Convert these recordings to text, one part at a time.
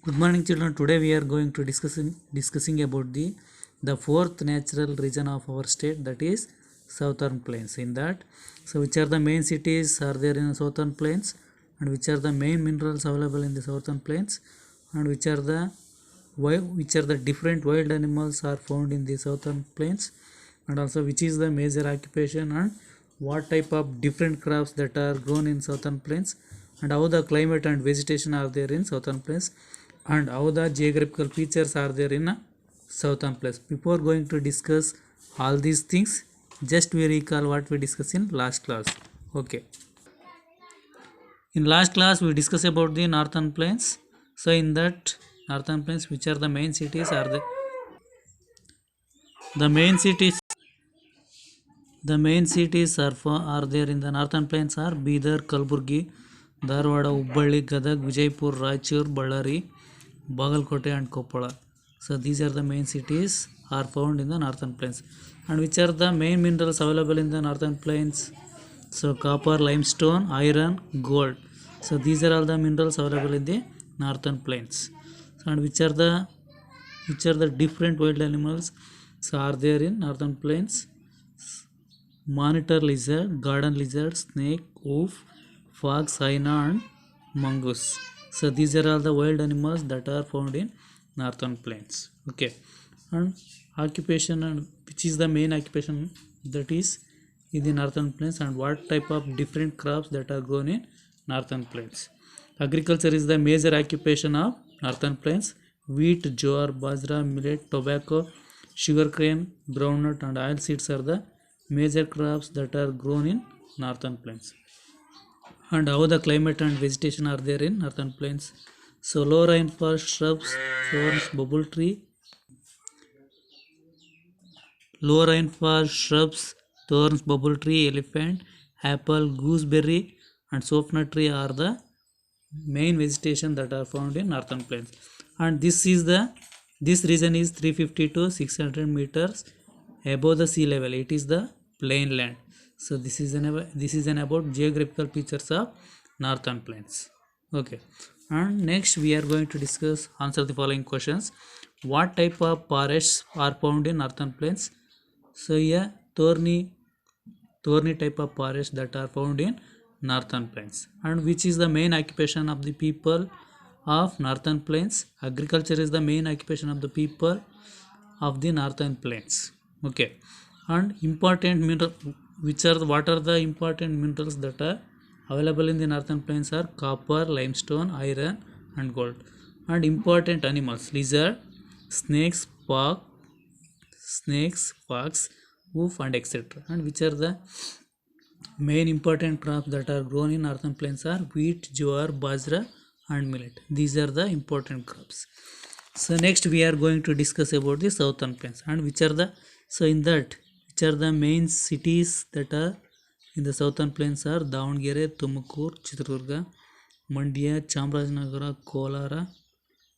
Good morning, children. Today we are going to discussing about the fourth natural region of our state, that is southern plains. In that, so which are the main cities are there in the southern plains, and which are the main minerals available in the southern plains, and which are the different wild animals are found in the southern plains, and also which is the major occupation and what type of different crops that are grown in southern plains, and how the climate and vegetation are there in southern plains, and how the geographical features are there in a southern plains. Before going to discuss all these things, just we recall what we discussed in last class. Okay, in last class we discussed about the northern plains. So in that northern plains, which are the main cities are the main cities are there in the northern plains are Bidar, Kalburgi, Dharwada, Hubballi, Gadag, Vijaypur, Raichur, Ballari, Bagalkote and Koppala. So these are the main cities are found in the northern plains. And which are the main minerals available in the northern plains? So copper, limestone, iron, gold. So these are all the minerals available in the northern plains. So, and which are the different wild animals so are there in northern plains? Monitor lizard, garden lizard, snake, wolf, fox, hyena and mongoose. So these are all the wild animals that are found in northern plains. Okay, and occupation, and which is the main occupation that is in the northern plains, and what type of different crops that are grown in northern plains. Agriculture is the major occupation of northern plains. Wheat, jowar, bajra, millet, tobacco, sugarcane, groundnut and oil seeds are the major crops that are grown in northern plains. And how the climate and vegetation are there in northern plains? So low rainfall, shrubs, ferns, bubble tree, low rainfall, shrubs, thorns, bubble tree, elephant, apple, gooseberry and soapnut tree are the main vegetation that are found in northern plains. And this region is 350 to 600 meters above the sea level. It is the plain land. So this is an about geographical features of northern plains. Okay, and next we are going to answer the following questions. What type of forests are found in northern plains? So yeah, thorny type of forests that are found in northern plains. And which is the main occupation of the people of northern plains? Agriculture is the main occupation of the people of the northern plains. Okay, and important mineral, what are the important minerals that are available in the northern plains are copper, limestone, iron and gold. And important animals: lizard, snakes, fox, wolf and etc. And which are the main important crops that are grown in northern plains are wheat, jowar, bajra and millet. These are the important crops. So next we are going to discuss about the southern plains, and which are the main cities that are in the southern plains are Davangere, Tumakuru, Chitradurga, Mandya, Chamarajanagar,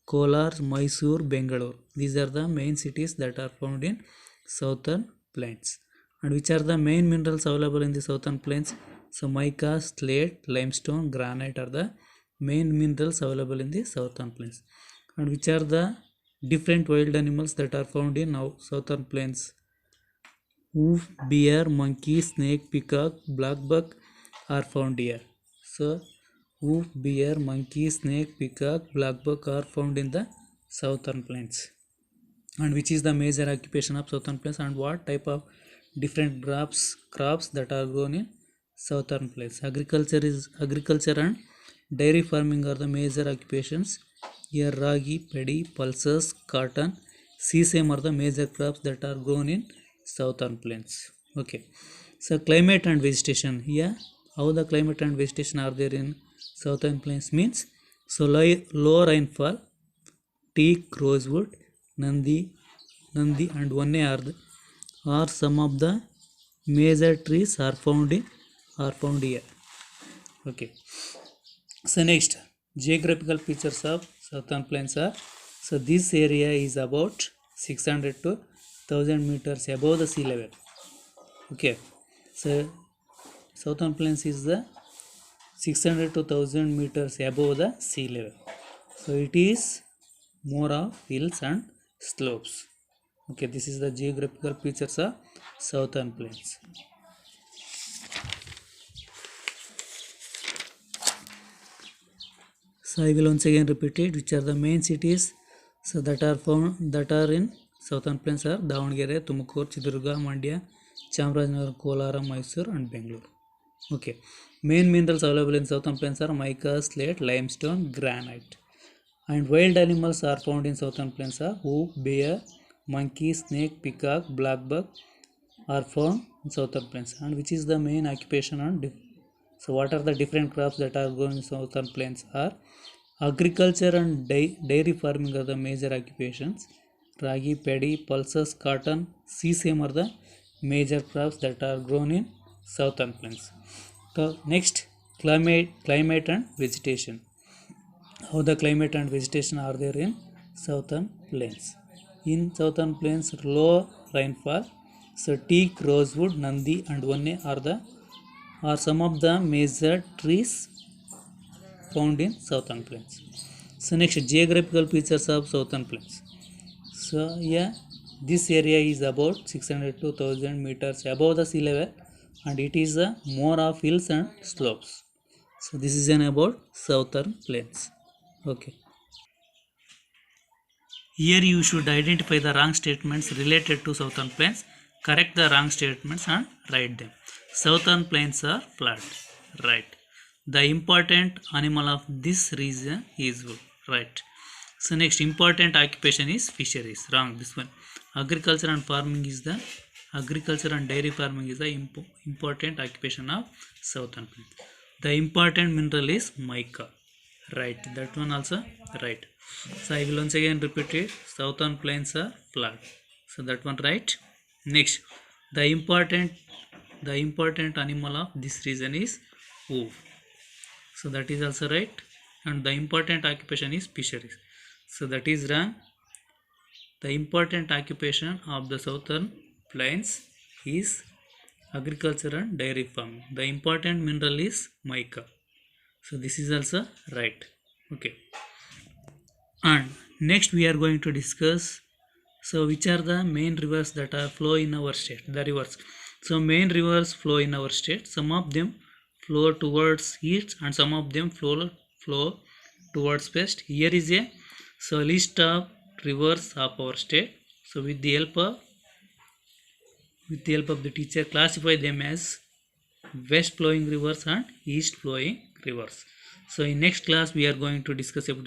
Kolar, Mysore, Bengaluru. These are the main cities that are found in southern plains. And which are the main minerals available in the southern plains? So mica, slate, limestone, granite are the main minerals available in the southern plains. And which are the different wild animals that are found in southern plains? Wolf, bear, monkey, snake, peacock, blackbuck are found here. So wolf, bear, monkey, snake, peacock, blackbuck are found in the southern plains. And which is the major occupation of southern plains, and what type of different crops that are grown in southern plains? Agriculture and dairy farming are the major occupations. Here ragi, paddy, pulses, cotton, sesame are the major crops that are grown in southern plains. Okay, so climate and vegetation. Here how the climate and vegetation are there in southern plains means, so low rainfall, teak, rosewood, Nandi and one are some of the major trees are found here. Okay, so next geographical features of southern plains are, so this area is about 600 to 1000 meters above the sea level. Okay, so southern plains is the 600 to 1000 meters above the sea level. So it is more of hills and slopes. Okay, this is the geographical features of southern plains. So I will once again repeat it. Which are the main cities so that are in southern plains are Davangere, Tumakuru, Chidurga, Mandya, Chamarajanagar, Kolara, Mysore and Bangalore. Okay. Main minerals available in southern plains are mica, slate, limestone, granite. And wild animals are found in southern plains are wolf, bear, monkey, snake, peacock, blackbuck are found in southern plains. And which is the main occupation and so what are the different crops that are grown in southern plains are agriculture and dairy farming are the major occupations. Ragi, paddy, pulses, cotton, sesame are the major crops that are grown in southern plains. So next, climate and vegetation. How the climate and vegetation are there in southern plains. In southern plains, low rainfall. So teak, rosewood, nandi and vanne are some of the major trees found in southern plains. So next, geographical features of southern plains. So yeah, this area is about 600 to 1000 meters above the sea level and it is more of hills and slopes. So this is an about southern plains. Okay. Here you should identify the wrong statements related to southern plains, correct the wrong statements and write them. Southern plains are flat. Right. The important animal of this region is wool. Right. So next, important occupation is fisheries. Wrong. This one. Agriculture and dairy farming is the important occupation of southern plains. The important mineral is mica. Right. That one also right. So I will once again repeat it. Southern plains are flat. So that one right. Next, the important animal of this region is wolf. So that is also right. And the important occupation is fisheries. So that is wrong. The important occupation of the southern plains is agriculture and dairy farming. The important mineral is mica. So this is also right. Okay. And next we are going to discuss which are the main rivers that are flow in our state. The rivers. So main rivers flow in our state. Some of them flow towards east and some of them flow towards west. Here is a list of rivers of our state. So with the help of the teacher, classify them as west flowing rivers and east flowing rivers. So in next class we are going to discuss about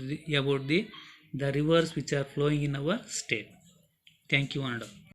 the rivers which are flowing in our state. Thank you and all.